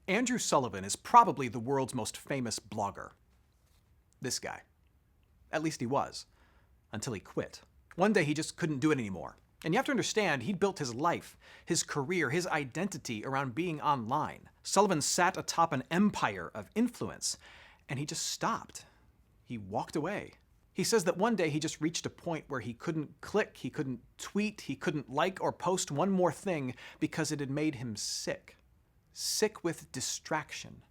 Andrew Sullivan is probably the world's most famous blogger. This guy. At least he was. Until he quit. One day he just couldn't do it anymore. And you have to understand, he'd built his life, his career, his identity around being online. Sullivan sat atop an empire of influence, and he just stopped. He walked away. He says that one day he just reached a point where he couldn't click, he couldn't tweet, he couldn't like or post one more thing because it had made him sick. Sick with distraction.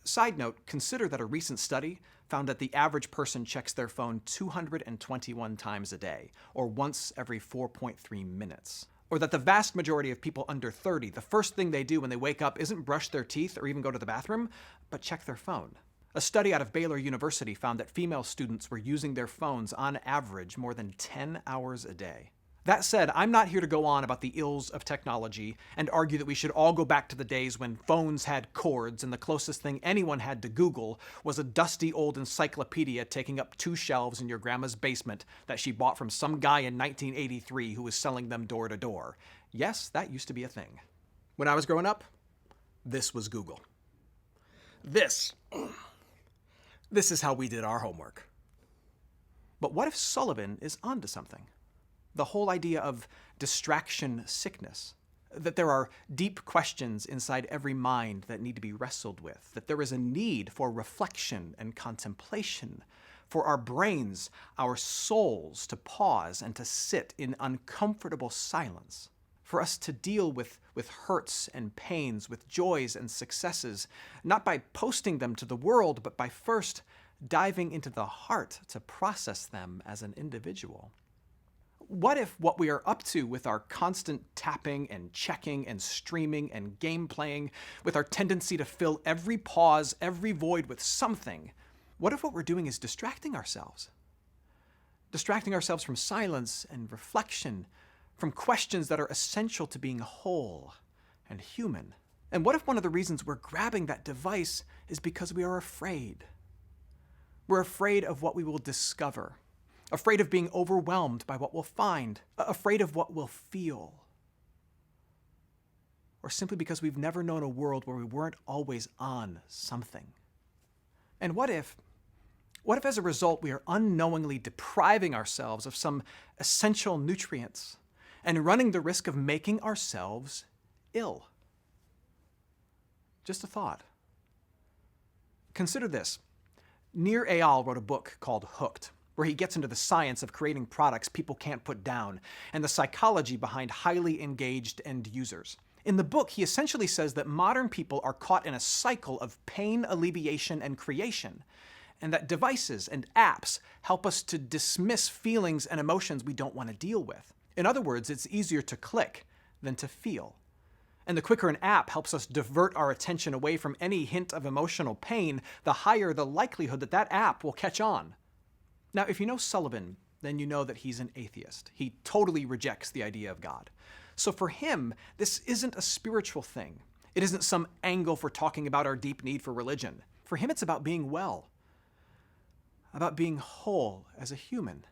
Side note, consider that a recent study found that the average person checks their phone 221 times a day, or once every 4.3 minutes. Or that the vast majority of people under 30, the first thing they do when they wake up isn't brush their teeth or even go to the bathroom, but check their phone. A study out of Baylor University found that female students were using their phones on average more than 10 hours a day. That said, I'm not here to go on about the ills of technology and argue that we should all go back to the days when phones had cords and the closest thing anyone had to Google was a dusty old encyclopedia taking up 2 shelves in your grandma's basement that she bought from some guy in 1983 who was selling them door to door. Yes, that used to be a thing. When I was growing up, this was Google. This is how we did our homework. But what if Sullivan is onto something? The whole idea of distraction sickness, that there are deep questions inside every mind that need to be wrestled with, that there is a need for reflection and contemplation, for our brains, our souls to pause and to sit in uncomfortable silence, for us to deal with hurts and pains, with joys and successes, not by posting them to the world, but by first diving into the heart to process them as an individual. What if what we are up to with our constant tapping and checking and streaming and game playing, with our tendency to fill every pause, every void with something, what if what we're doing is distracting ourselves? Distracting ourselves from silence and reflection, from questions that are essential to being whole and human. And what if one of the reasons we're grabbing that device is because we are afraid? We're afraid of what we will discover. Afraid of being overwhelmed by what we'll find, afraid of what we'll feel. Or simply because we've never known a world where we weren't always on something. And what if as a result we are unknowingly depriving ourselves of some essential nutrients and running the risk of making ourselves ill? Just a thought. Consider this. Nir Eyal wrote a book called Hooked, where he gets into the science of creating products people can't put down and the psychology behind highly engaged end users. In the book, he essentially says that modern people are caught in a cycle of pain alleviation and creation, and that devices and apps help us to dismiss feelings and emotions we don't want to deal with. In other words, it's easier to click than to feel. And the quicker an app helps us divert our attention away from any hint of emotional pain, the higher the likelihood that that app will catch on. Now, if you know Sullivan, then you know that he's an atheist. He totally rejects the idea of God. So for him, this isn't a spiritual thing. It isn't some angle for talking about our deep need for religion. For him, it's about being well, about being whole as a human.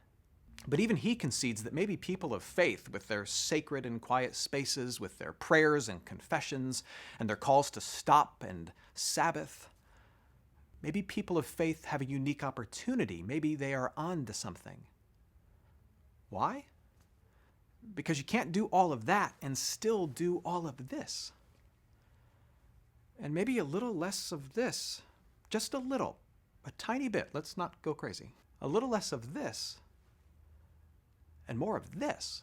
But even he concedes that maybe people of faith, with their sacred and quiet spaces, with their prayers and confessions, and their calls to stop and Sabbath, maybe people of faith have a unique opportunity. Maybe they are on to something. Why? Because you can't do all of that and still do all of this. And maybe a little less of this. Just a little. A tiny bit. Let's not go crazy. A little less of this and more of this.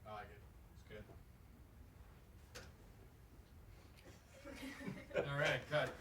I like it. It's good. All right, cut.